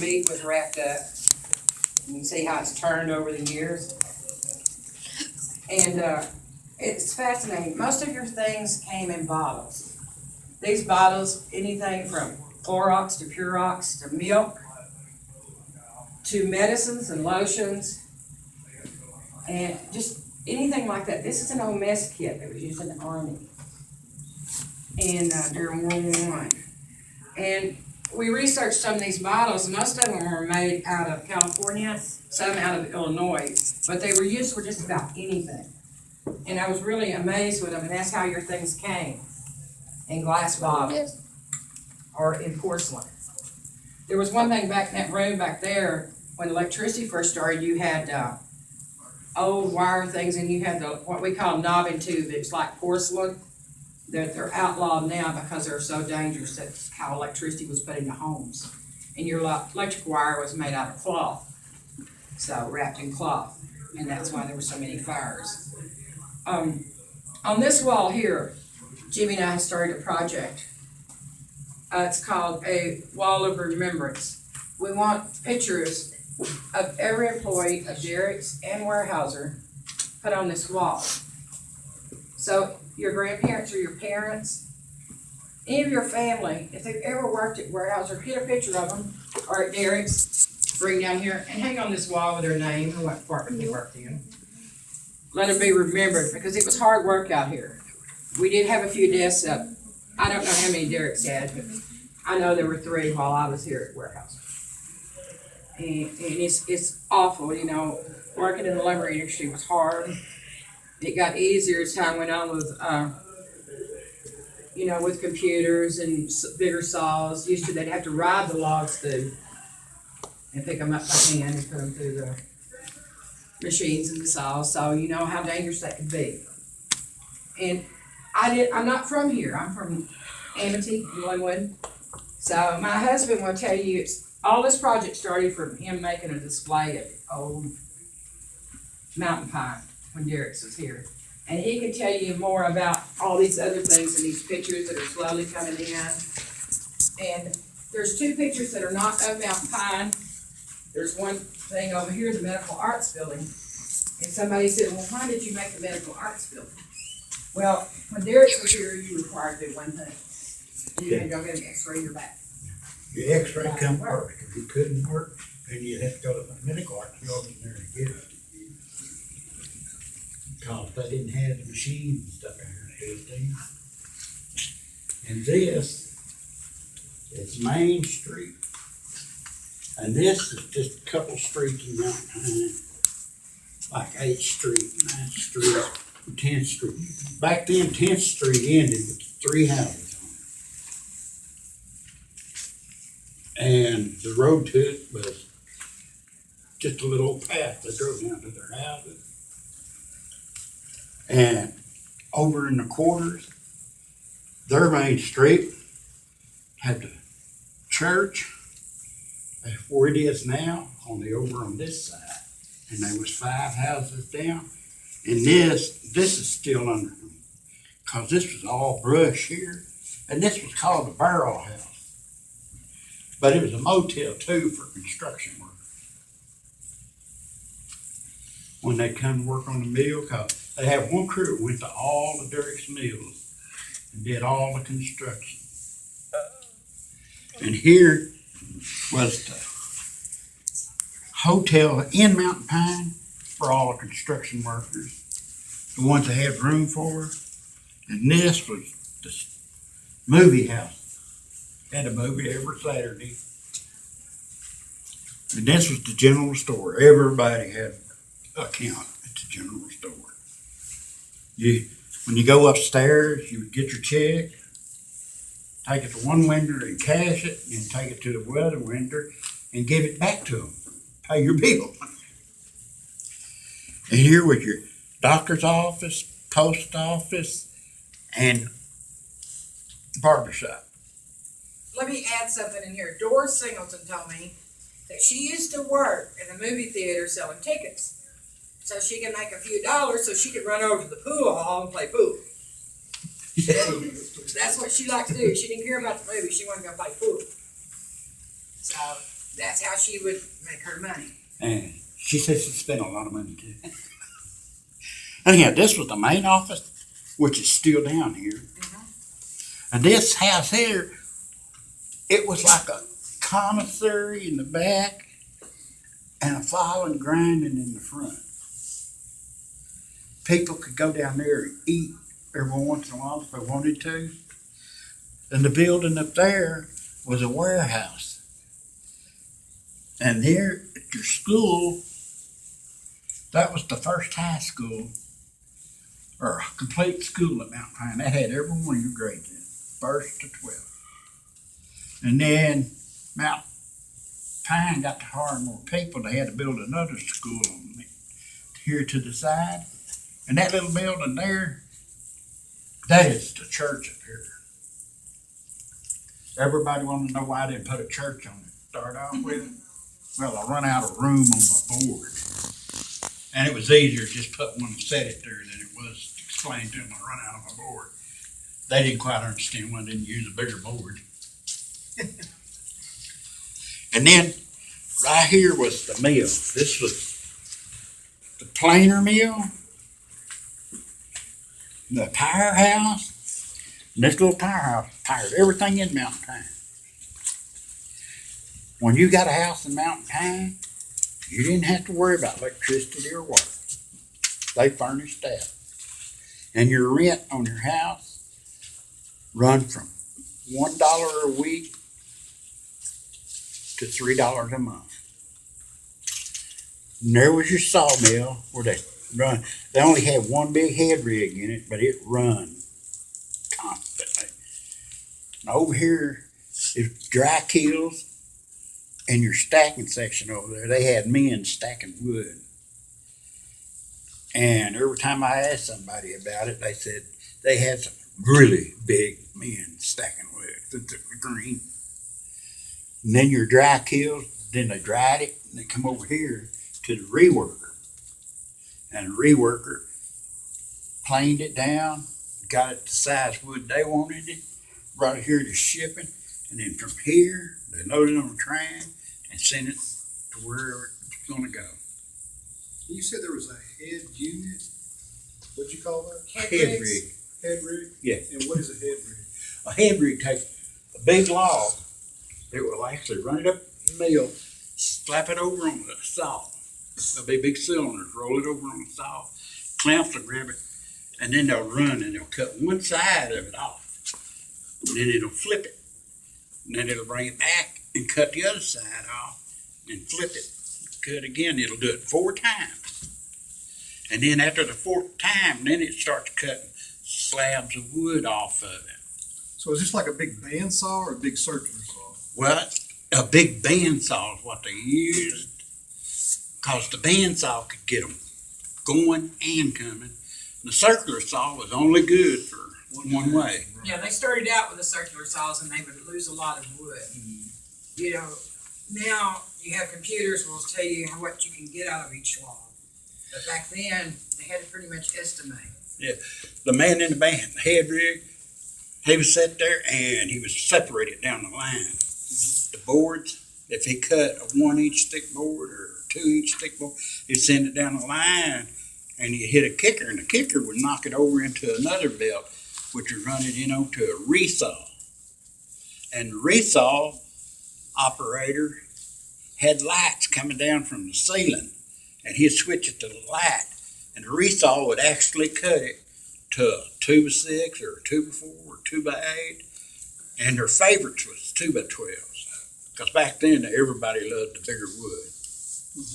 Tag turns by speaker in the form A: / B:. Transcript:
A: meat was wrapped up. You can see how it's turned over the years. And it's fascinating. Most of your things came in bottles. These bottles, anything from Clorox to Purox to milk to medicines and lotions and just anything like that. This is an old mess kit that was used in the Army and during World War I. And we researched some of these bottles, and most of them were made out of California, some out of Illinois, but they were used for just about anything. And I was really amazed with them, and that's how your things came, in glass bottles or in porcelain. There was one thing back in that room back there, when electricity first started, you had old wire things, and you had what we call knobbing tube. It's like porcelain. They're outlawed now because they're so dangerous. That's how electricity was put into homes. And your electric wire was made out of cloth, so wrapped in cloth, and that's why there were so many fires. On this wall here, Jimmy and I started a project. It's called a wall of remembrance. We want pictures of every employee of Derek's and Weyerhaeuser put on this wall. So your grandparents or your parents, any of your family, if they've ever worked at Weyerhaeuser, get a picture of them, or at Derek's, bring down here and hang on this wall with their name and what department they worked in. Let them be remembered, because it was hard work out here. We did have a few deaths up. I don't know how many Derek's had, but I know there were 3 while I was here at Weyerhaeuser. And it's awful, you know, working in the lumber industry was hard. It got easier as time went on with, you know, with computers and bigger saws. Used to, they'd have to ride the logs through and pick them up by hand and put them through the machines and the saws. So you know how dangerous that could be. And I'm not from here. I'm from Amity, Glenwood. So my husband will tell you, all this project started from him making a display of old mountain pine when Derek's was here. And he can tell you more about all these other things and these pictures that are slowly coming in. And there's 2 pictures that are not of mountain pine. There's one thing over here, the medical arts building. And somebody said, well, why did you make the medical arts building? Well, when Derek's was here, you were required to do one thing. You had to go get an x-ray your back.
B: Your x-ray come first. If you couldn't work, then you'd have to go to the medical arts building there to get it. Because they didn't have the machines and stuff in here to do things. And this is Main Street. And this is just a couple streets in Mountain Pine. Like 8th Street, 9th Street, 10th Street. Back then, 10th Street ended with 3 houses on it. And the road to it was just a little old path that drove down to their houses. And over in the quarters, their main street had the church, that's where it is now, over on this side. And there was 5 houses down. And this is still under them, because this was all brush here. And this was called the Barrel House. But it was a motel too for construction work. When they come to work on the mill, because they had one crew that went to all the Derek's mills and did all the construction. And here was the hotel in Mountain Pine for all the construction workers, the ones they had room for. And this was the movie house. Had a movie every Saturday. And this was the general store. Everybody had an account at the general store. When you go upstairs, you would get your check, take it to one vendor and cash it, and take it to the other vendor and give it back to them. Pay your bill. And here was your doctor's office, post office, and barbershop.
A: Let me add something in here. Doris Singleton told me that she used to work in a movie theater selling tickets, so she could make a few dollars so she could run over to the pool hall and play pool. That's what she liked to do. She didn't care about the movie. She wanted to go play pool. So That's how she would make her money.
B: And she says she spent a lot of money too. Anyhow, this was the main office, which is still down here. And this house here, it was like a commissary in the back and a file and grinding in the front. People could go down there and eat every once in a while if they wanted to. And the building up there was a warehouse. And there at your school, that was the first high school or a complete school at Mount Pine. That had every one of your grades in, 1st to 12th. And then Mount Pine got to hire more people. They had to build another school on here to the side. And that little building there, that is the church up here. Everybody wanted to know why I didn't put a church on it to start off with. Well, I run out of room on my board. And it was easier to just put one and set it there than it was to explain to them I run out of my board. They didn't quite understand why I didn't use a bigger board. And then right here was the mill. This was the planer mill, the tire house, and this little tire house tired everything in Mountain Pine. When you got a house in Mountain Pine, you didn't have to worry about electricity or water. They furnished that. And your rent on your house run from $1 a week to $3 a month. And there was your sawmill where they run. They only had one big head rig in it, but it run constantly. And over here is dry kilns and your stacking section over there. They had men stacking wood. And every time I asked somebody about it, they said they had some really big men stacking wood that were green. And then your dry kilns, then they dried it, and they come over here to the reworker. And the reworker planed it down, got it the size wood they wanted it, brought it here to shipping, and then from here, they loaded it on a train and sent it to wherever it's gonna go.
C: You said there was a head unit? What'd you call that?
B: Head rig.
C: Head rig?
B: Yeah.
C: And what is a head rig?
B: A head rig takes a big log, it will actually run it up the mill, slap it over on the saw. There'll be big cylinders, roll it over on the saw, clamps will grab it, and then they'll run and they'll cut one side of it off. And then it'll flip it. And then it'll bring it back and cut the other side off and flip it, cut again. It'll do it 4 times. And then after the 4th time, then it starts cutting slabs of wood off of it.
C: So is this like a big bandsaw or a big circular saw?
B: Well, a big bandsaw is what they used, because the bandsaw could get them going and coming. The circular saw was only good for one way.
A: Yeah, they started out with the circular saws and they would lose a lot of wood. You know, now you have computers will tell you what you can get out of each log. But back then, they had to pretty much estimate.
B: Yeah, the man in the band, the head rig, he was sat there and he was separated down the line. The boards, if he cut a 1-inch thick board or 2-inch thick board, he'd send it down the line and he'd hit a kicker, and the kicker would knock it over into another belt, which would run it, to a resaw. And the resaw operator had lights coming down from the ceiling, and he'd switch it to the light, and the resaw would actually cut it to a 2x6 or a 2x4 or 2x8, and their favorites was 2x12s, because back then everybody loved the bigger wood.